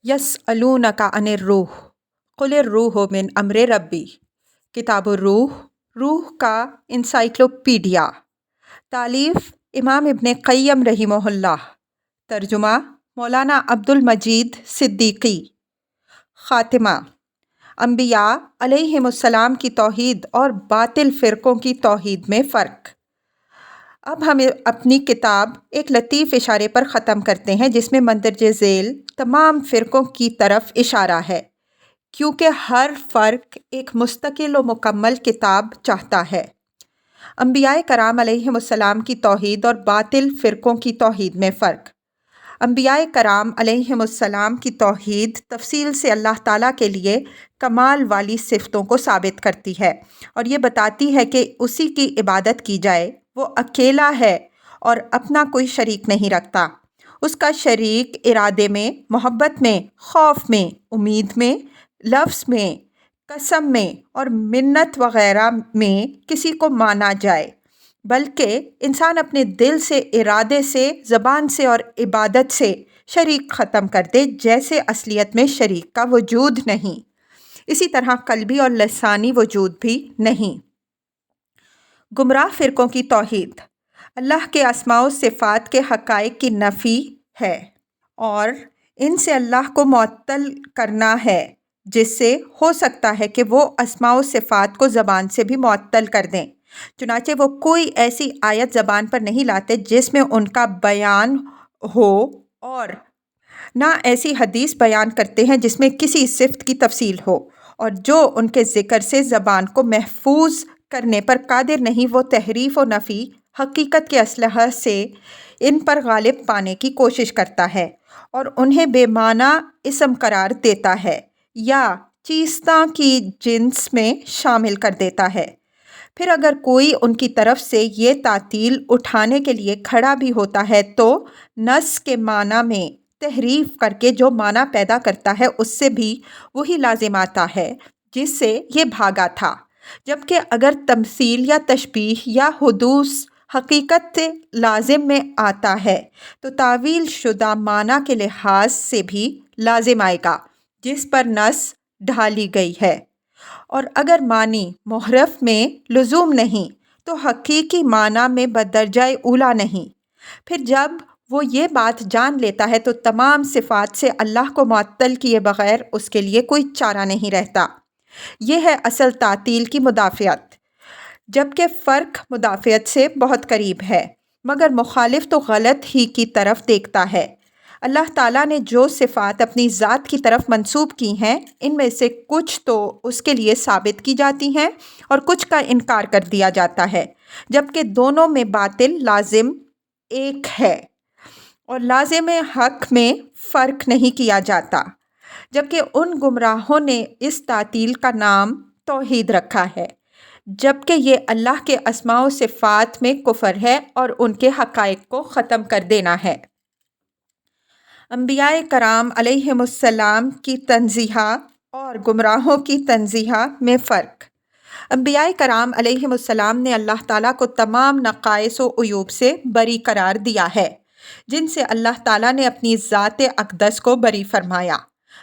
یسألونک عن الروح قل الروح من امر ربی۔ کتاب الروح، روح کا انسائکلوپیڈیا، تالیف امام ابن قیم رحمہ اللہ، ترجمہ مولانا عبد المجید صدیقی۔ خاتمہ: انبیاء علیہم السلام کی توحید اور باطل فرقوں کی توحید میں فرق۔ اب ہم اپنی کتاب ایک لطیف اشارے پر ختم کرتے ہیں جس میں مندرجہ ذیل تمام فرقوں کی طرف اشارہ ہے، کیونکہ ہر فرق ایک مستقل و مکمل کتاب چاہتا ہے۔ انبیاء کرام علیہم السلام کی توحید اور باطل فرقوں کی توحید میں فرق۔ انبیاء کرام علیہم السلام کی توحید تفصیل سے اللہ تعالیٰ کے لیے کمال والی صفتوں کو ثابت کرتی ہے اور یہ بتاتی ہے کہ اسی کی عبادت کی جائے۔ وہ اکیلا ہے اور اپنا کوئی شریک نہیں رکھتا۔ اس کا شریک ارادے میں، محبت میں، خوف میں، امید میں، لفظ میں، قسم میں اور منت وغیرہ میں کسی کو مانا جائے، بلکہ انسان اپنے دل سے، ارادے سے، زبان سے اور عبادت سے شریک ختم کر دے، جیسے اصلیت میں شریک کا وجود نہیں، اسی طرح قلبی اور لسانی وجود بھی نہیں۔ گمراہ فرقوں کی توحید: اللہ کے اسماء و صفات کے حقائق کی نفی ہے اور ان سے اللہ کو معطل کرنا ہے، جس سے ہو سکتا ہے کہ وہ اسماء و صفات کو زبان سے بھی معطل کر دیں۔ چنانچہ وہ کوئی ایسی آیت زبان پر نہیں لاتے جس میں ان کا بیان ہو، اور نہ ایسی حدیث بیان کرتے ہیں جس میں کسی صفت کی تفصیل ہو، اور جو ان کے ذکر سے زبان کو محفوظ کرنے پر قادر نہیں، وہ تحریف و نفی حقیقت کے اسلحہ سے ان پر غالب پانے کی کوشش کرتا ہے اور انہیں بے معنی اسم قرار دیتا ہے یا چیزوں کی جنس میں شامل کر دیتا ہے۔ پھر اگر کوئی ان کی طرف سے یہ تعطیل اٹھانے کے لیے کھڑا بھی ہوتا ہے تو نص کے معنی میں تحریف کر کے جو معنی پیدا کرتا ہے اس سے بھی وہی لازم آتا ہے جس سے یہ بھاگا تھا، جبکہ اگر تمثیل یا تشبیہ یا حدوث حقیقت لازم میں آتا ہے تو تعویل شدہ معنی کے لحاظ سے بھی لازم آئے گا جس پر نص ڈھالی گئی ہے، اور اگر معنی محرف میں لزوم نہیں تو حقیقی معنی میں بدرجہ اولیٰ نہیں۔ پھر جب وہ یہ بات جان لیتا ہے تو تمام صفات سے اللہ کو معطل کیے بغیر اس کے لیے کوئی چارہ نہیں رہتا۔ یہ ہے اصل تعطیل کی مدافعت، جبکہ فرق مدافعت سے بہت قریب ہے، مگر مخالف تو غلط ہی کی طرف دیکھتا ہے۔ اللہ تعالیٰ نے جو صفات اپنی ذات کی طرف منسوب کی ہیں، ان میں سے کچھ تو اس کے لیے ثابت کی جاتی ہیں اور کچھ کا انکار کر دیا جاتا ہے، جبکہ دونوں میں باطل لازم ایک ہے اور لازم حق میں فرق نہیں کیا جاتا، جبکہ ان گمراہوں نے اس تعطیل کا نام توحید رکھا ہے، جبکہ یہ اللہ کے اسماء و صفات میں کفر ہے اور ان کے حقائق کو ختم کر دینا ہے۔ انبیاء کرام علیہم السلام کی تنزیہ اور گمراہوں کی تنزیہ میں فرق۔ انبیاء کرام علیہم السلام نے اللہ تعالیٰ کو تمام نقائص و عیوب سے بری قرار دیا ہے جن سے اللہ تعالیٰ نے اپنی ذات اقدس کو بری فرمایا۔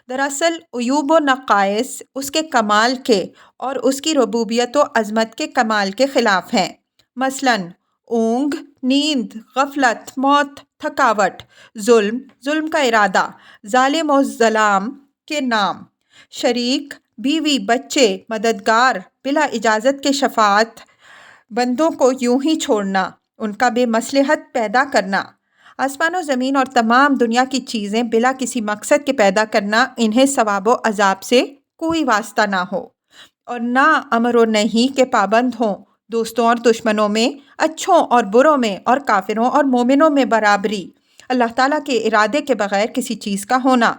دراصل عیوب و نقائص اس کے کمال کے اور اس کی ربوبیت و عظمت کے کمال کے خلاف ہیں۔ مثلاً اونگ، نیند، غفلت، موت، تھکاوٹ، ظلم کا ارادہ، ظالم و ظلام کے نام، شریک، بیوی، بچے، مددگار، بلا اجازت کے شفاعت، بندوں کو یوں ہی چھوڑنا، ان کا بے مصلحت پیدا کرنا، آسمان و زمین اور تمام دنیا کی چیزیں بلا کسی مقصد کے پیدا کرنا، انہیں ثواب و عذاب سے کوئی واسطہ نہ ہو، اور نہ امر و نہی کے پابند ہوں، دوستوں اور دشمنوں میں، اچھوں اور بروں میں، اور کافروں اور مومنوں میں برابری، اللہ تعالیٰ کے ارادے کے بغیر کسی چیز کا ہونا،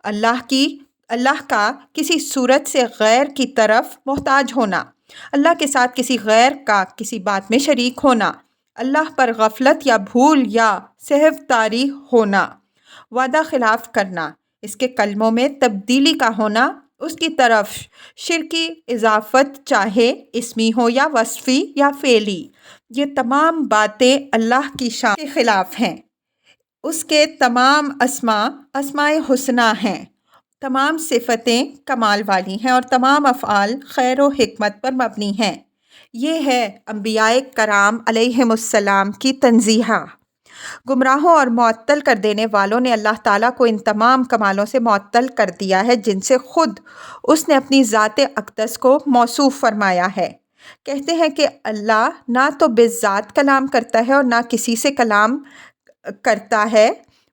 اللہ کا کسی صورت سے غیر کی طرف محتاج ہونا، اللہ کے ساتھ کسی غیر کا کسی بات میں شریک ہونا، اللہ پر غفلت یا بھول یا سہو طاری ہونا، وعدہ خلاف کرنا، اس کے کلموں میں تبدیلی کا ہونا، اس کی طرف شرکی اضافت چاہے اسمی ہو یا وصفی یا فعلی، یہ تمام باتیں اللہ کی شان کے خلاف ہیں۔ اس کے تمام اسماء اسماء حسنی ہیں تمام صفتیں کمال والی ہیں اور تمام افعال خیر و حکمت پر مبنی ہیں۔ یہ ہے انبیاء کرام علیہم السلام کی تنزیہہ۔ گمراہوں اور معطل کر دینے والوں نے اللہ تعالیٰ کو ان تمام کمالوں سے معطل کر دیا ہے جن سے خود اس نے اپنی ذات اقدس کو موصوف فرمایا ہے۔ کہتے ہیں کہ اللہ نہ تو بالذات کلام کرتا ہے اور نہ کسی سے کلام کرتا ہے،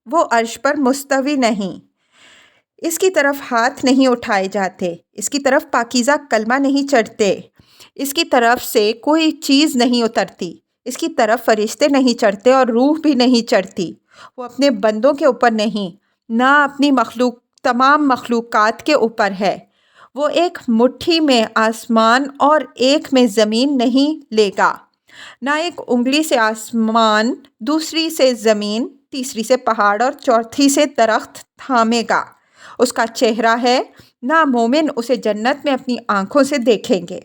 وہ عرش پر مستوی نہیں، اس کی طرف ہاتھ نہیں اٹھائے جاتے، اس کی طرف پاکیزہ کلمہ نہیں چڑھتے، اس کی طرف سے کوئی چیز نہیں اترتی، اس کی طرف فرشتے نہیں چڑھتے اور روح بھی نہیں چڑھتی۔ وہ اپنے بندوں کے اوپر نہیں، نہ اپنی تمام مخلوقات کے اوپر ہے۔ وہ ایک مٹھی میں آسمان اور ایک میں زمین نہیں لے گا، نہ ایک انگلی سے آسمان، دوسری سے زمین، تیسری سے پہاڑ اور چوتھی سے درخت تھامے گا۔ اس کا چہرہ ہے، نہ مومن اسے جنت میں اپنی آنکھوں سے دیکھیں گے،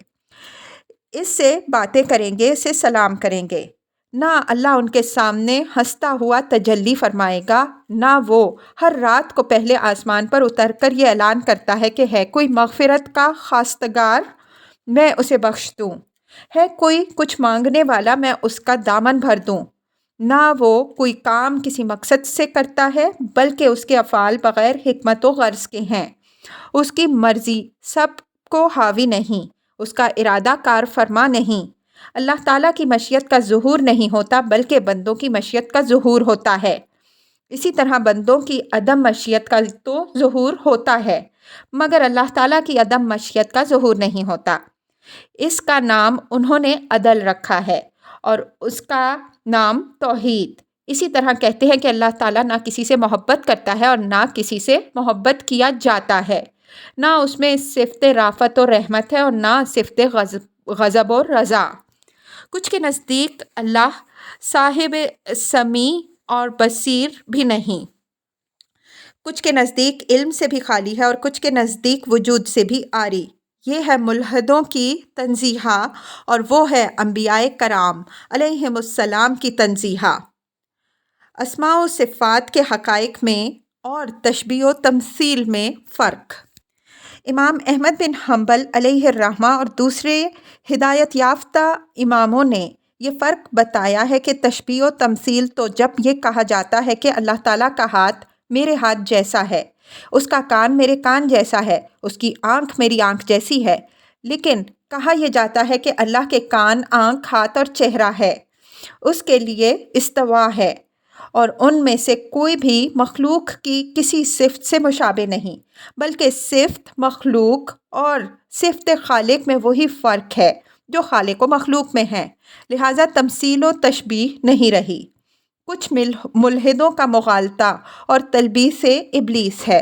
اس سے باتیں کریں گے، اسے سلام کریں گے، نہ اللہ ان کے سامنے ہنستا ہوا تجلی فرمائے گا، نہ وہ ہر رات کو پہلے آسمان پر اتر کر یہ اعلان کرتا ہے کہ ہے کوئی مغفرت کا خواستگار، میں اسے بخش دوں، ہے کوئی کچھ مانگنے والا، میں اس کا دامن بھر دوں۔ نہ وہ کوئی کام کسی مقصد سے کرتا ہے بلکہ اس کے افعال بغیر حکمت و غرض کے ہیں۔ اس کی مرضی سب کو حاوی نہیں، اس کا ارادہ کار فرما نہیں۔ اللہ تعالیٰ کی مشیت کا ظہور نہیں ہوتا بلکہ بندوں کی مشیت کا ظہور ہوتا ہے۔ اسی طرح بندوں کی عدم مشیت کا تو ظہور ہوتا ہے مگر اللہ تعالیٰ کی عدم مشیت کا ظہور نہیں ہوتا۔ اس کا نام انہوں نے عدل رکھا ہے اور اس کا نام توحید۔ اسی طرح کہتے ہیں کہ اللہ تعالیٰ نہ کسی سے محبت کرتا ہے اور نہ کسی سے محبت کیا جاتا ہے، نہ اس میں صفت رافت و رحمت ہے اور نہ صفت غضب و رضا۔ کچھ کے نزدیک اللہ صاحب سمیع اور بصیر بھی نہیں، کچھ کے نزدیک علم سے بھی خالی ہے اور کچھ کے نزدیک وجود سے بھی عاری۔ یہ ہے ملحدوں کی تنزیہہ اور وہ ہے انبیاء کرام علیہم السلام کی تنزیہہ۔ اسماء و صفات کے حقائق میں اور تشبیہ و تمثیل میں فرق۔ امام احمد بن حنبل علیہ الرحمہ اور دوسرے ہدایت یافتہ اماموں نے یہ فرق بتایا ہے کہ تشبیہ و تمثیل تو جب یہ کہا جاتا ہے کہ اللہ تعالیٰ کا ہاتھ میرے ہاتھ جیسا ہے، اس کا کان میرے کان جیسا ہے، اس کی آنکھ میری آنکھ جیسی ہے، لیکن کہا یہ جاتا ہے کہ اللہ کے کان، آنکھ، ہاتھ اور چہرہ ہے، اس کے لیے استوا ہے اور ان میں سے کوئی بھی مخلوق کی کسی صفت سے مشابہ نہیں، بلکہ صفت مخلوق اور صفت خالق میں وہی فرق ہے جو خالق و مخلوق میں ہے، لہٰذا تمثیل و تشبیہ نہیں رہی۔ کچھ ملحدوں کا مغالطہ اور تلبیس ابلیس ہے۔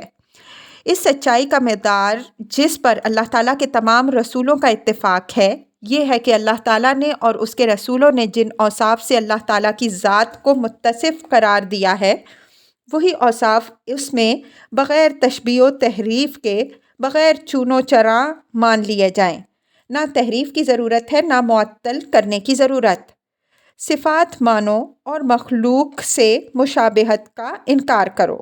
اس سچائی کا مدار جس پر اللہ تعالیٰ کے تمام رسولوں کا اتفاق ہے یہ ہے کہ اللہ تعالیٰ نے اور اس کے رسولوں نے جن اوصاف سے اللہ تعالیٰ کی ذات کو متصف قرار دیا ہے وہی اوصاف اس میں بغیر تشبیہ و تحریف کے، بغیر چون و چرا مان لیے جائیں۔ نہ تحریف کی ضرورت ہے، نہ معطل کرنے کی ضرورت۔ صفات مانو اور مخلوق سے مشابہت کا انکار کرو،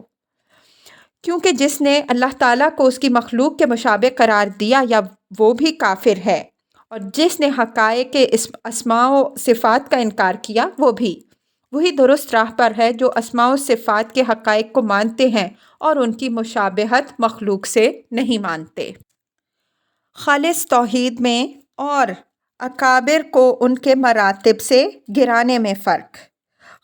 کیونکہ جس نے اللہ تعالیٰ کو اس کی مخلوق کے مشابہ قرار دیا یا وہ بھی کافر ہے، اور جس نے حقائق اسماء و صفات کا انکار کیا وہ بھی وہی درست راہ پر ہے جو اسماء و صفات کے حقائق کو مانتے ہیں اور ان کی مشابہت مخلوق سے نہیں مانتے۔ خالص توحید میں اور اکابر کو ان کے مراتب سے گرانے میں فرق۔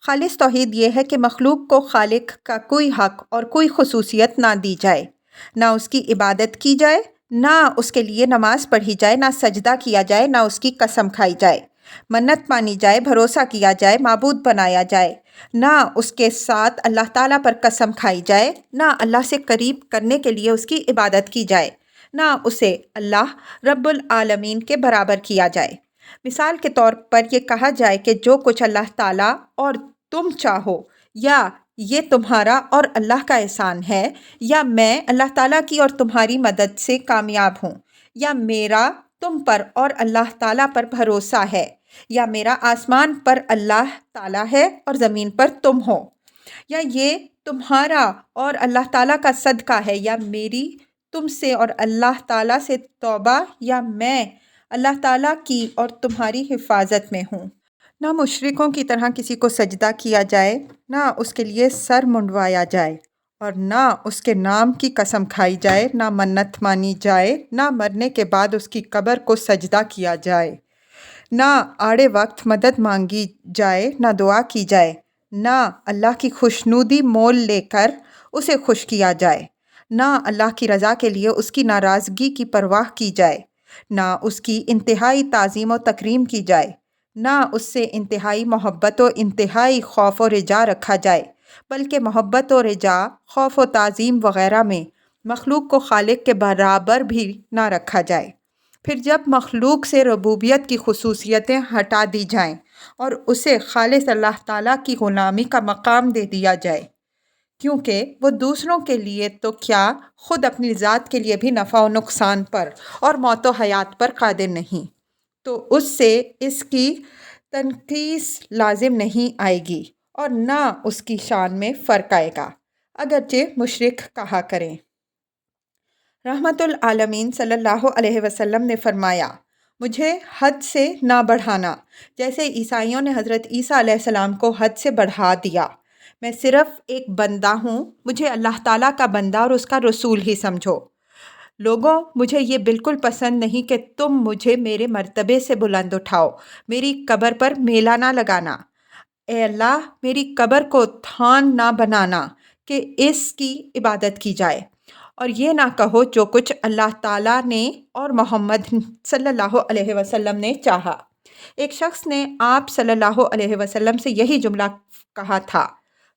خالص توحید یہ ہے کہ مخلوق کو خالق کا کوئی حق اور کوئی خصوصیت نہ دی جائے، نہ اس کی عبادت کی جائے، نہ اس کے لیے نماز پڑھی جائے، نہ سجدہ کیا جائے، نہ اس کی قسم کھائی جائے، منت مانی جائے، بھروسہ کیا جائے، معبود بنایا جائے، نہ اس کے ساتھ اللہ تعالیٰ پر قسم کھائی جائے، نہ اللہ سے قریب کرنے کے لیے اس کی عبادت کی جائے، نہ اسے اللہ رب العالمین کے برابر کیا جائے۔ مثال کے طور پر یہ کہا جائے کہ جو کچھ اللہ تعالیٰ اور تم چاہو، یا یہ تمہارا اور اللہ کا احسان ہے، یا میں اللہ تعالیٰ کی اور تمہاری مدد سے کامیاب ہوں، یا میرا تم پر اور اللہ تعالیٰ پر بھروسہ ہے، یا میرا آسمان پر اللہ تعالیٰ ہے اور زمین پر تم ہو۔ یا یہ تمہارا اور اللہ تعالیٰ کا صدقہ ہے، یا میری تم سے اور اللہ تعالیٰ سے توبہ، یا میں اللہ تعالیٰ کی اور تمہاری حفاظت میں ہوں۔ نہ مشرکوں کی طرح کسی کو سجدہ کیا جائے، نہ اس کے لیے سر منڈوایا جائے، اور نہ اس کے نام کی قسم کھائی جائے، نہ منت مانی جائے، نہ مرنے کے بعد اس کی قبر کو سجدہ کیا جائے، نہ آڑے وقت مدد مانگی جائے، نہ دعا کی جائے، نہ اللہ کی خوشنودی مول لے کر اسے خوش کیا جائے، نہ اللہ کی رضا کے لیے اس کی ناراضگی کی پرواہ کی جائے، نہ اس کی انتہائی تعظیم و تکریم کی جائے، نہ اس سے انتہائی محبت و انتہائی خوف و رجا رکھا جائے، بلکہ محبت و رجا، خوف و تعظیم وغیرہ میں مخلوق کو خالق کے برابر بھی نہ رکھا جائے۔ پھر جب مخلوق سے ربوبیت کی خصوصیتیں ہٹا دی جائیں اور اسے خالص اللہ تعالیٰ کی غلامی کا مقام دے دیا جائے، کیونکہ وہ دوسروں کے لیے تو کیا، خود اپنی ذات کے لیے بھی نفع و نقصان پر اور موت و حیات پر قادر نہیں، تو اس سے اس کی تنقیص لازم نہیں آئے گی اور نہ اس کی شان میں فرق آئے گا، اگرچہ مشرک کہا کریں۔ رحمت العالمین صلی اللہ علیہ وسلم نے فرمایا، مجھے حد سے نہ بڑھانا، جیسے عیسائیوں نے حضرت عیسیٰ علیہ السلام کو حد سے بڑھا دیا۔ میں صرف ایک بندہ ہوں، مجھے اللہ تعالیٰ کا بندہ اور اس کا رسول ہی سمجھو۔ لوگوں، مجھے یہ بالکل پسند نہیں کہ تم مجھے میرے مرتبے سے بلند اٹھاؤ، میری قبر پر میلہ نہ لگانا۔ اے اللہ، میری قبر کو تھان نہ بنانا کہ اس کی عبادت کی جائے، اور یہ نہ کہو جو کچھ اللہ تعالیٰ نے اور محمد صلی اللہ علیہ وسلم نے چاہا۔ ایک شخص نے آپ صلی اللہ علیہ وسلم سے یہی جملہ کہا تھا،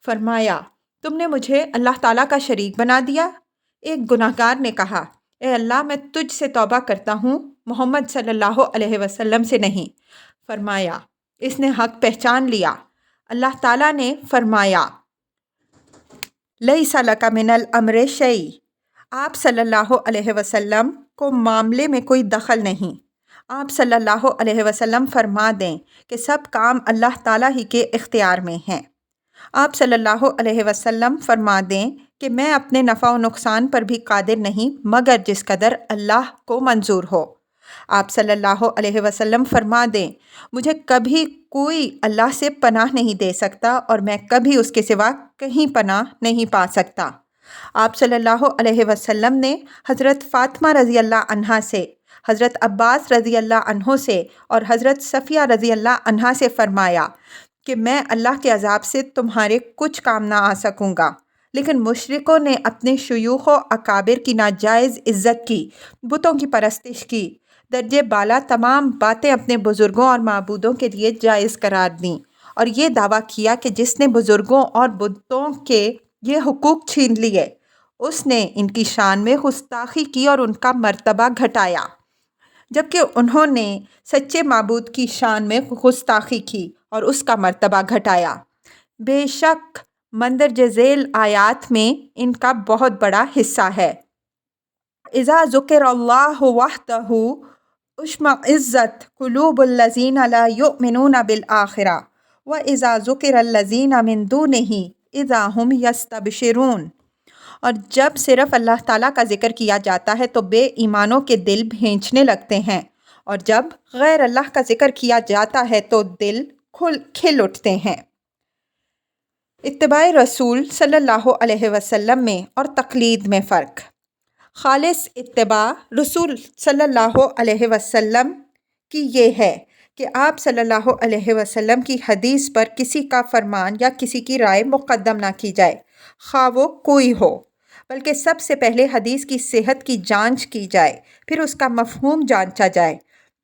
فرمایا، تم نے مجھے اللہ تعالیٰ کا شریک بنا دیا۔ ایک گناہگار نے کہا، اے اللہ، میں تجھ سے توبہ کرتا ہوں، محمد صلی اللہ علیہ وسلم سے نہیں۔ فرمایا، اس نے حق پہچان لیا۔ اللہ تعالیٰ نے فرمایا، لیس لک من الامر شیء، آپ صلی اللہ علیہ وسلم کو معاملے میں کوئی دخل نہیں۔ آپ صلی اللہ علیہ وسلم فرما دیں کہ سب کام اللہ تعالیٰ ہی کے اختیار میں ہیں۔ آپ صلی اللہ علیہ وسلم فرما دیں کہ میں اپنے نفع و نقصان پر بھی قادر نہیں مگر جس قدر اللہ کو منظور ہو۔ آپ صلی اللہ علیہ وسلم فرما دیں، مجھے کبھی کوئی اللہ سے پناہ نہیں دے سکتا اور میں کبھی اس کے سوا کہیں پناہ نہیں پا سکتا۔ آپ صلی اللہ علیہ وسلم نے حضرت فاطمہ رضی اللہ عنہا سے، حضرت عباس رضی اللہ عنہ سے اور حضرت صفیہ رضی اللہ عنہا سے فرمایا کہ میں اللہ کے عذاب سے تمہارے کچھ کام نہ آ سکوں گا، لیکن مشرکوں نے اپنے شیوخ و اکابر کی ناجائز عزت کی، بتوں کی پرستش کی، درجے بالا تمام باتیں اپنے بزرگوں اور معبودوں کے لیے جائز قرار دیں، اور یہ دعویٰ کیا کہ جس نے بزرگوں اور بتوں کے یہ حقوق چھین لیے، اس نے ان کی شان میں گستاخی کی اور ان کا مرتبہ گھٹایا، جبکہ انہوں نے سچے معبود کی شان میں گستاخی کی اور اس کا مرتبہ گھٹایا۔ بے شک مندرجہ ذیل آیات میں ان کا بہت بڑا حصہ ہے۔ اذا ذکر اللہ وحدہ اشمئزت قلوب الذین لا یؤمنون بالآخرہ واذا ذکر الذین من دونہ اذا ہم یستبشرون۔ اور جب صرف اللہ تعالیٰ کا ذکر کیا جاتا ہے تو بے ایمانوں کے دل بھینچنے لگتے ہیں، اور جب غیر اللہ کا ذکر کیا جاتا ہے تو دل کھل اٹھتے ہیں۔ اتباع رسول صلی اللہ علیہ وسلم میں اور تقلید میں فرق۔ خالص اتباع رسول صلی اللہ علیہ وسلم کی یہ ہے کہ آپ صلی اللہ علیہ وسلم کی حدیث پر کسی کا فرمان یا کسی کی رائے مقدم نہ کی جائے، خواہ وہ کوئی ہو، بلکہ سب سے پہلے حدیث کی صحت کی جانچ کی جائے، پھر اس کا مفہوم جانچا جائے،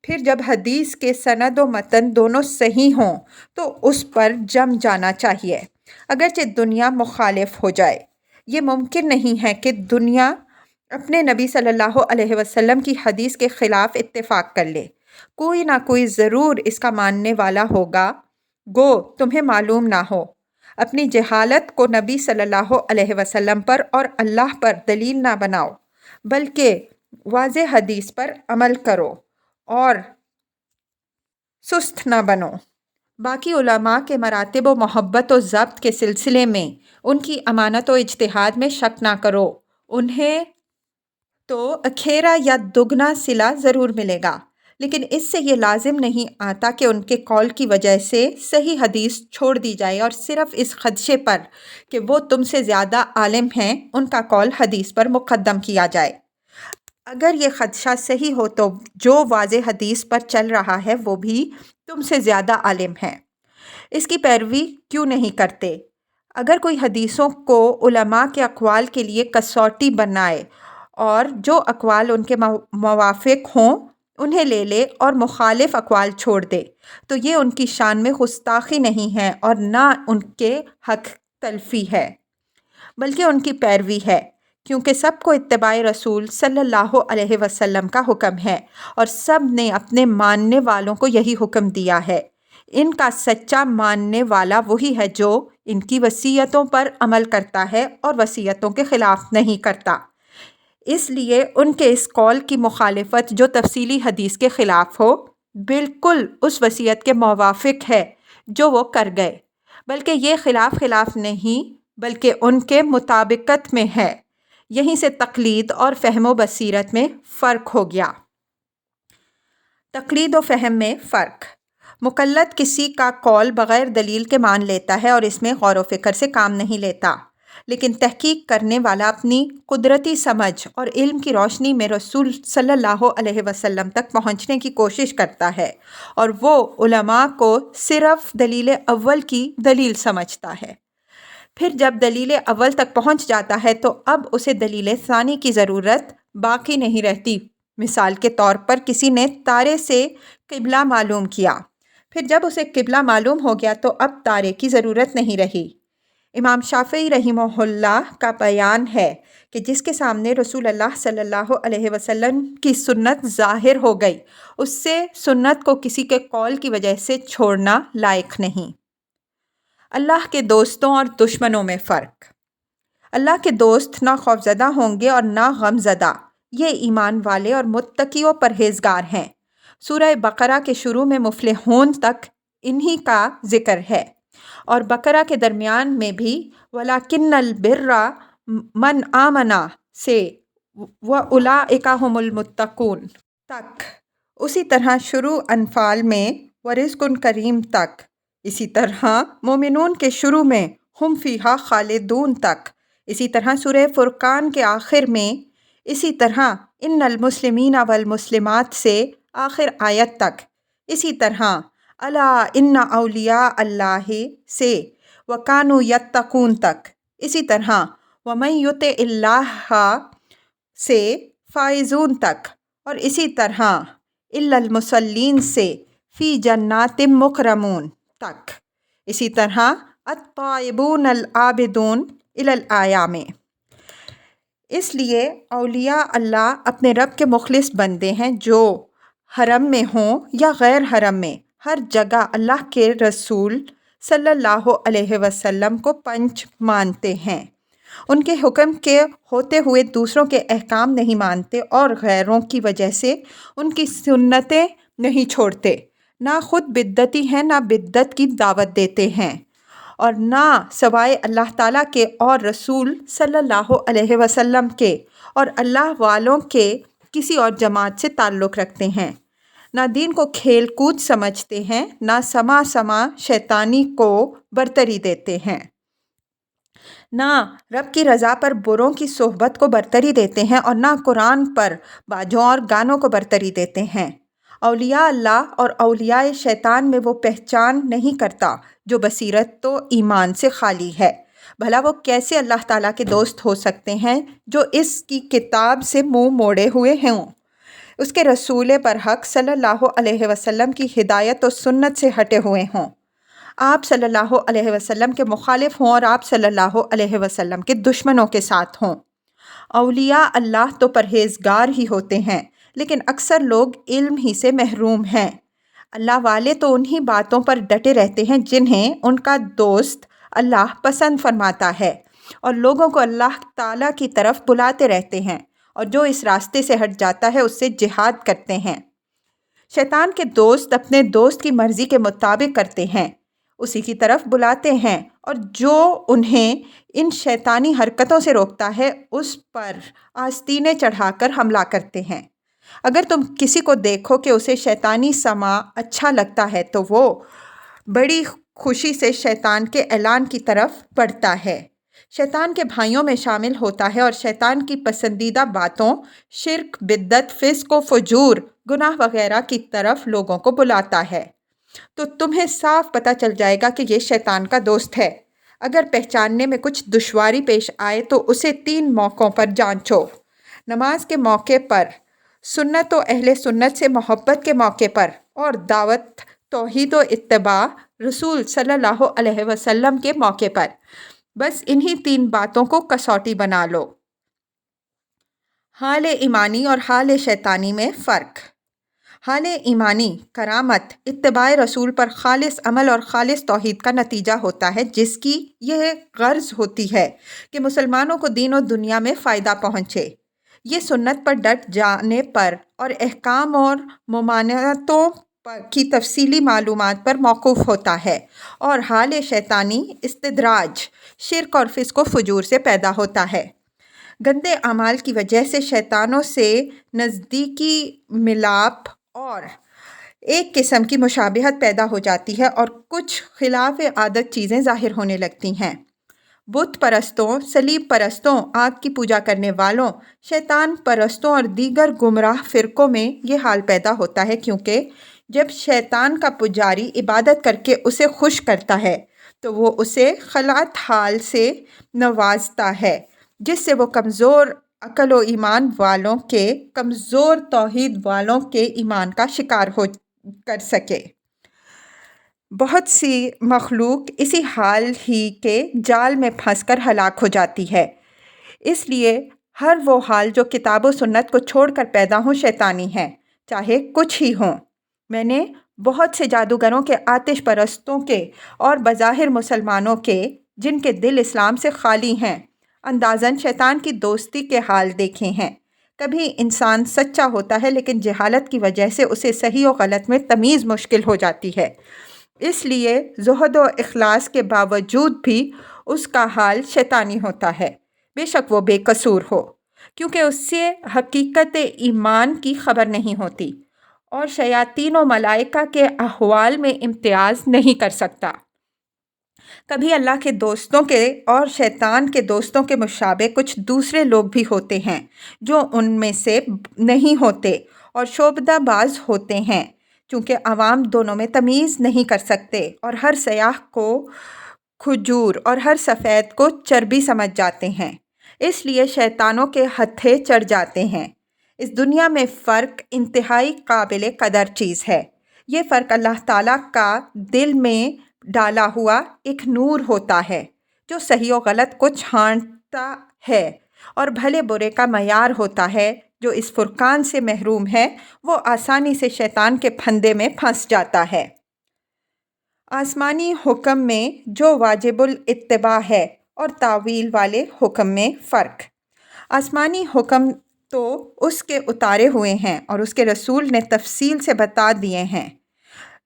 پھر جب حدیث کے سند و متن دونوں صحیح ہوں تو اس پر جم جانا چاہیے، اگرچہ دنیا مخالف ہو جائے۔ یہ ممکن نہیں ہے کہ دنیا اپنے نبی صلی اللہ علیہ وسلم کی حدیث کے خلاف اتفاق کر لے، کوئی نہ کوئی ضرور اس کا ماننے والا ہوگا، گو تمہیں معلوم نہ ہو۔ اپنی جہالت کو نبی صلی اللہ علیہ وسلم پر اور اللہ پر دلیل نہ بناؤ، بلکہ واضح حدیث پر عمل کرو اور سست نہ بنو۔ باقی علماء کے مراتب و محبت و ضبط کے سلسلے میں ان کی امانت و اجتہاد میں شک نہ کرو، انہیں تو اکھیرا یا دگنا صلہ ضرور ملے گا، لیکن اس سے یہ لازم نہیں آتا کہ ان کے قول کی وجہ سے صحیح حدیث چھوڑ دی جائے، اور صرف اس خدشے پر کہ وہ تم سے زیادہ عالم ہیں ان کا قول حدیث پر مقدم کیا جائے۔ اگر یہ خدشہ صحیح ہو تو جو واضح حدیث پر چل رہا ہے وہ بھی تم سے زیادہ عالم ہے، اس کی پیروی کیوں نہیں کرتے؟ اگر کوئی حدیثوں کو علماء کے اقوال کے لیے کسوٹی بنائے اور جو اقوال ان کے موافق ہوں انہیں لے لے اور مخالف اقوال چھوڑ دے تو یہ ان کی شان میں گستاخی نہیں ہے اور نہ ان کے حق تلفی ہے، بلکہ ان کی پیروی ہے، کیونکہ سب کو اتباع رسول صلی اللہ علیہ وسلم کا حکم ہے اور سب نے اپنے ماننے والوں کو یہی حکم دیا ہے۔ ان کا سچا ماننے والا وہی ہے جو ان کی وصیتوں پر عمل کرتا ہے اور وصیتوں کے خلاف نہیں کرتا۔ اس لیے ان کے اس قول کی مخالفت جو تفصیلی حدیث کے خلاف ہو بالکل اس وصیت کے موافق ہے جو وہ کر گئے، بلکہ یہ خلاف نہیں بلکہ ان کے مطابقت میں ہے۔ یہیں سے تقلید اور فہم و بصیرت میں فرق ہو گیا۔ تقلید و فہم میں فرق: مقلد کسی کا قول بغیر دلیل کے مان لیتا ہے اور اس میں غور و فکر سے کام نہیں لیتا، لیکن تحقیق کرنے والا اپنی قدرتی سمجھ اور علم کی روشنی میں رسول صلی اللہ علیہ وسلم تک پہنچنے کی کوشش کرتا ہے اور وہ علماء کو صرف دلیل اول کی دلیل سمجھتا ہے۔ پھر جب دلیل اول تک پہنچ جاتا ہے تو اب اسے دلیل ثانی کی ضرورت باقی نہیں رہتی۔ مثال کے طور پر کسی نے تارے سے قبلہ معلوم کیا، پھر جب اسے قبلہ معلوم ہو گیا تو اب تارے کی ضرورت نہیں رہی۔ امام شافعی رحمہ اللہ کا بیان ہے کہ جس کے سامنے رسول اللہ صلی اللہ علیہ وسلم کی سنت ظاہر ہو گئی، اس سے سنت کو کسی کے قول کی وجہ سے چھوڑنا لائق نہیں۔ اللہ کے دوستوں اور دشمنوں میں فرق: اللہ کے دوست نہ خوفزدہ ہوں گے اور نہ غم زدہ، یہ ایمان والے اور متقی و پرہیزگار ہیں۔ سورہ بقرہ کے شروع میں مفلحون تک انہی کا ذکر ہے، اور بقرہ کے درمیان میں بھی وَلَكِنَّ الْبِرَّ مَنْ آمَنَ سے وَأُولَئِكَ هُمُ الْمُتَّقُونَ تک، اسی طرح شروع انفال میں وَرِزْقٌ کریم تک، اسی طرح مومنون کے شروع میں ہم فیہا خالدون تک، اسی طرح سورہ فرقان کے آخر میں، اسی طرح ان المسلمین والمسلمات سے آخر آیت تک، اسی طرح الا ان اولیاء اللہ سے وکانوا یتقون تک، اسی طرح ومن یطع اللہ سے فائزون تک، اور اسی طرح الا المصلین سے فی جنات مکرمون تک، اسی طرح الطائبون العابدون الی الآیہ میں۔ اس لیے اولیاء اللہ اپنے رب کے مخلص بندے ہیں جو حرم میں ہوں یا غیر حرم میں، ہر جگہ اللہ کے رسول صلی اللہ علیہ وسلم کو پنج مانتے ہیں، ان کے حکم کے ہوتے ہوئے دوسروں کے احکام نہیں مانتے اور غیروں کی وجہ سے ان کی سنتیں نہیں چھوڑتے، نہ خود بدعتی ہیں نہ بدعت کی دعوت دیتے ہیں، اور نہ سوائے اللہ تعالیٰ کے اور رسول صلی اللہ علیہ وسلم کے اور اللہ والوں کے کسی اور جماعت سے تعلق رکھتے ہیں، نہ دین کو کھیل کود سمجھتے ہیں، نہ سما شیطانی کو برتری دیتے ہیں، نہ رب کی رضا پر بروں کی صحبت کو برتری دیتے ہیں اور نہ قرآن پر باجوں اور گانوں کو برتری دیتے ہیں۔ اولیاء اللہ اور اولیاء شیطان میں وہ پہچان نہیں کرتا جو بصیرت و ایمان سے خالی ہے۔ بھلا وہ کیسے اللہ تعالیٰ کے دوست ہو سکتے ہیں جو اس کی کتاب سے منہ موڑے ہوئے ہوں، اس کے رسول برحق صلی اللہ علیہ وسلم کی ہدایت و سنت سے ہٹے ہوئے ہوں، آپ صلی اللہ علیہ وسلم کے مخالف ہوں اور آپ صلی اللہ علیہ وسلم کے دشمنوں کے ساتھ ہوں۔ اولیاء اللہ تو پرہیزگار ہی ہوتے ہیں، لیکن اکثر لوگ علم ہی سے محروم ہیں۔ اللہ والے تو انہی باتوں پر ڈٹے رہتے ہیں جنہیں ان کا دوست اللہ پسند فرماتا ہے، اور لوگوں کو اللہ تعالیٰ کی طرف بلاتے رہتے ہیں، اور جو اس راستے سے ہٹ جاتا ہے اس سے جہاد کرتے ہیں۔ شیطان کے دوست اپنے دوست کی مرضی کے مطابق کرتے ہیں، اسی کی طرف بلاتے ہیں، اور جو انہیں ان شیطانی حرکتوں سے روکتا ہے اس پر آستینے چڑھا کر حملہ کرتے ہیں۔ اگر تم کسی کو دیکھو کہ اسے شیطانی سماع اچھا لگتا ہے تو وہ بڑی خوشی سے شیطان کے اعلان کی طرف بڑھتا ہے، شیطان کے بھائیوں میں شامل ہوتا ہے اور شیطان کی پسندیدہ باتوں، شرک، بدعت، فسق و فجور، گناہ وغیرہ کی طرف لوگوں کو بلاتا ہے۔ تو تمہیں صاف پتہ چل جائے گا کہ یہ شیطان کا دوست ہے۔ اگر پہچاننے میں کچھ دشواری پیش آئے تو اسے 3 موقعوں پر جانچو: نماز کے موقع پر، سنت و اہل سنت سے محبت کے موقع پر، اور دعوت، توحید و اتباع رسول صلی اللہ علیہ وسلم کے موقع پر۔ بس انہی 3 باتوں کو کسوٹی بنا لو۔ حال ایمانی اور حال شیطانی میں فرق۔ حال ایمانی، کرامت، اتباع رسول پر خالص عمل اور خالص توحید کا نتیجہ ہوتا ہے، جس کی یہ غرض ہوتی ہے کہ مسلمانوں کو دین و دنیا میں فائدہ پہنچے۔ یہ سنت پر ڈٹ جانے پر اور احکام اور ممانعتوں کی تفصیلی معلومات پر موقوف ہوتا ہے، اور حال شیطانی استدراج، شرک اور فسق و فجور سے پیدا ہوتا ہے۔ گندے اعمال کی وجہ سے شیطانوں سے نزدیکی، ملاپ اور ایک قسم کی مشابہت پیدا ہو جاتی ہے اور کچھ خلاف عادت چیزیں ظاہر ہونے لگتی ہیں۔ بت پرستوں، صلیب پرستوں، آگ کی پوجا کرنے والوں، شیطان پرستوں اور دیگر گمراہ فرقوں میں یہ حال پیدا ہوتا ہے، کیونکہ جب شیطان کا پجاری عبادت کر کے اسے خوش کرتا ہے تو وہ اسے خلعت حال سے نوازتا ہے، جس سے وہ کمزور عقل و ایمان والوں کے، کمزور توحید والوں کے ایمان کا شکار ہو کر سکے۔ بہت سی مخلوق اسی حال ہی کے جال میں پھنس کر ہلاک ہو جاتی ہے۔ اس لیے ہر وہ حال جو کتاب و سنت کو چھوڑ کر پیدا ہوں شیطانی ہیں، چاہے کچھ ہی ہوں۔ میں نے بہت سے جادوگروں کے، آتش پرستوں کے اور بظاہر مسلمانوں کے، جن کے دل اسلام سے خالی ہیں، اندازاً شیطان کی دوستی کے حال دیکھے ہیں۔ کبھی انسان سچا ہوتا ہے لیکن جہالت کی وجہ سے اسے صحیح و غلط میں تمیز مشکل ہو جاتی ہے، اس لیے زہد و اخلاص کے باوجود بھی اس کا حال شیطانی ہوتا ہے، بے شک وہ بے قصور ہو، کیونکہ اس سے حقیقت ایمان کی خبر نہیں ہوتی، اور شیاطین و ملائکہ کے احوال میں امتیاز نہیں کر سکتا۔ کبھی اللہ کے دوستوں کے اور شیطان کے دوستوں کے مشابہ کچھ دوسرے لوگ بھی ہوتے ہیں جو ان میں سے نہیں ہوتے اور شعبدہ باز ہوتے ہیں، چونکہ عوام دونوں میں تمیز نہیں کر سکتے اور ہر سیاہ کو کھجور اور ہر سفید کو چربی سمجھ جاتے ہیں، اس لیے شیطانوں کے ہتھے چڑھ جاتے ہیں۔ اس دنیا میں فرق انتہائی قابل قدر چیز ہے۔ یہ فرق اللہ تعالیٰ کا دل میں ڈالا ہوا ایک نور ہوتا ہے جو صحیح و غلط کو چھانٹتا ہے اور بھلے برے کا معیار ہوتا ہے۔ جو اس فرقان سے محروم ہے وہ آسانی سے شیطان کے پھندے میں پھنس جاتا ہے۔ آسمانی حکم میں جو واجب الاتباع ہے اور تاویل والے حکم میں فرق۔ آسمانی حکم تو اس کے اتارے ہوئے ہیں اور اس کے رسول نے تفصیل سے بتا دیے ہیں۔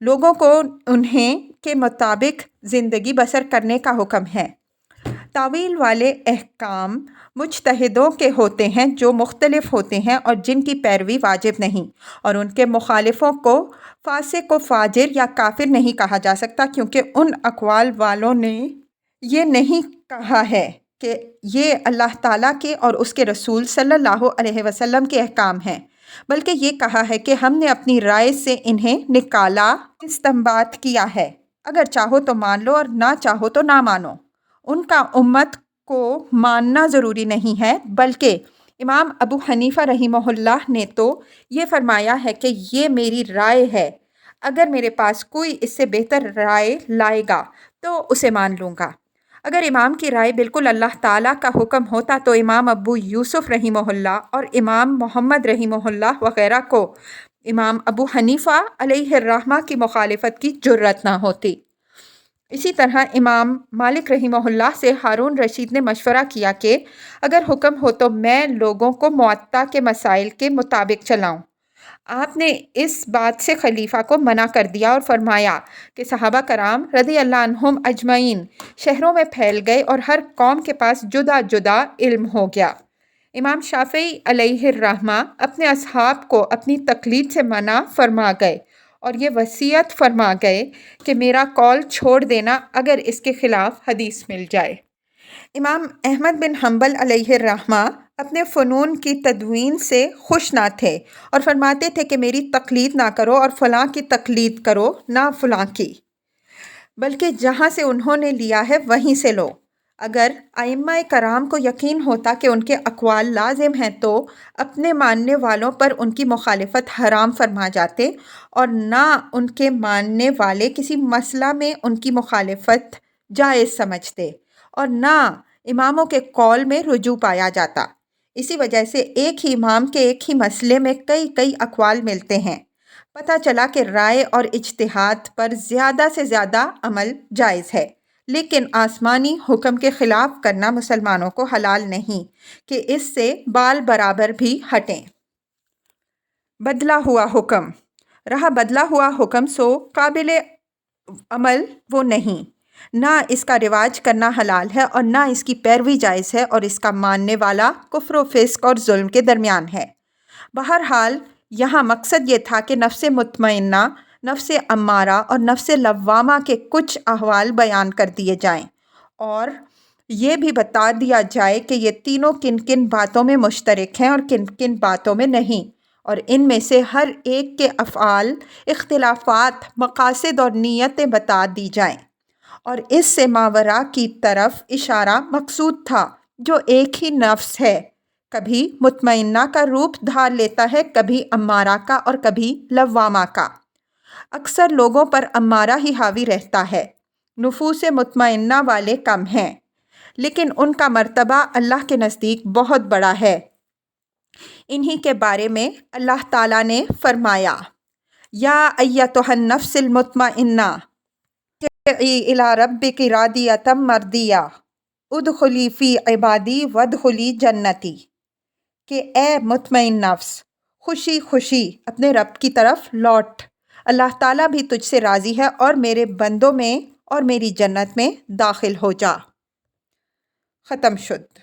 لوگوں کو انہیں کے مطابق زندگی بسر کرنے کا حکم ہے۔ تاویل والے احکام مجتہدوں کے ہوتے ہیں جو مختلف ہوتے ہیں اور جن کی پیروی واجب نہیں، اور ان کے مخالفوں کو فاسق و فاجر یا کافر نہیں کہا جا سکتا، کیونکہ ان اقوال والوں نے یہ نہیں کہا ہے کہ یہ اللہ تعالیٰ کے اور اس کے رسول صلی اللہ علیہ وسلم کے احکام ہیں، بلکہ یہ کہا ہے کہ ہم نے اپنی رائے سے انہیں نکالا، استنباط کیا ہے۔ اگر چاہو تو مان لو اور نہ چاہو تو نہ مانو۔ ان کا امت کو ماننا ضروری نہیں ہے، بلکہ امام ابو حنیفہ رحمہ اللہ نے تو یہ فرمایا ہے کہ یہ میری رائے ہے، اگر میرے پاس کوئی اس سے بہتر رائے لائے گا تو اسے مان لوں گا۔ اگر امام کی رائے بالکل اللہ تعالیٰ کا حکم ہوتا تو امام ابو یوسف رحمہ اللہ اور امام محمد رحمہ اللہ وغیرہ کو امام ابو حنیفہ علیہ الرحمہ کی مخالفت کی جرأت نہ ہوتی۔ اسی طرح امام مالک رحمہ اللہ سے ہارون رشید نے مشورہ کیا کہ اگر حکم ہو تو میں لوگوں کو موطا کے مسائل کے مطابق چلاؤں، آپ نے اس بات سے خلیفہ کو منع کر دیا اور فرمایا کہ صحابہ کرام رضی اللہ عنہم اجمعین شہروں میں پھیل گئے اور ہر قوم کے پاس جدا جدا علم ہو گیا۔ امام شافعی علیہ الرحمہ اپنے اصحاب کو اپنی تقلید سے منع فرما گئے اور یہ وصیت فرما گئے کہ میرا قول چھوڑ دینا اگر اس کے خلاف حدیث مل جائے۔ امام احمد بن حنبل علیہ الرحمہ اپنے فنون کی تدوین سے خوش نہ تھے اور فرماتے تھے کہ میری تقلید نہ کرو اور فلاں کی تقلید کرو، نہ فلاں کی، بلکہ جہاں سے انہوں نے لیا ہے وہیں سے لو۔ اگر ائمہ کرام کو یقین ہوتا کہ ان کے اقوال لازم ہیں تو اپنے ماننے والوں پر ان کی مخالفت حرام فرما جاتے، اور نہ ان کے ماننے والے کسی مسئلہ میں ان کی مخالفت جائز سمجھتے، اور نہ اماموں کے قول میں رجوع پایا جاتا۔ اسی وجہ سے ایک ہی امام کے ایک ہی مسئلے میں کئی اقوال ملتے ہیں۔ پتہ چلا کہ رائے اور اجتہاد پر زیادہ سے زیادہ عمل جائز ہے، لیکن آسمانی حکم کے خلاف کرنا مسلمانوں کو حلال نہیں کہ اس سے بال برابر بھی ہٹیں۔ بدلا ہوا حکم رہا بدلا ہوا حکم سو قابل عمل وہ نہیں، نہ اس کا رواج کرنا حلال ہے اور نہ اس کی پیروی جائز ہے، اور اس کا ماننے والا کفر و فسق اور ظلم کے درمیان ہے۔ بہرحال یہاں مقصد یہ تھا کہ نفس مطمئنہ، نفس امارہ اور نفس لوامہ کے کچھ احوال بیان کر دیے جائیں، اور یہ بھی بتا دیا جائے کہ یہ تینوں کن کن باتوں میں مشترک ہیں اور کن کن باتوں میں نہیں، اور ان میں سے ہر ایک کے افعال، اختلافات، مقاصد اور نیتیں بتا دی جائیں، اور اس سے ماوراء کی طرف اشارہ مقصود تھا جو ایک ہی نفس ہے، کبھی مطمئنہ کا روپ دھار لیتا ہے، کبھی امارہ کا اور کبھی لوامہ کا۔ اکثر لوگوں پر امارہ ہی حاوی رہتا ہے، نفوس مطمئنہ والے کم ہیں، لیکن ان کا مرتبہ اللہ کے نزدیک بہت بڑا ہے۔ انہی کے بارے میں اللہ تعالیٰ نے فرمایا، یا ایتھا النفس المطمئنہ ارجعی الی ربک راضیۃ مرضیہ ادخلی فی عبادی وادخلی جنتی، کہ اے مطمئن نفس، خوشی خوشی اپنے رب کی طرف لوٹ، اللہ تعالیٰ بھی تجھ سے راضی ہے، اور میرے بندوں میں اور میری جنت میں داخل ہو جا۔ ختم شد۔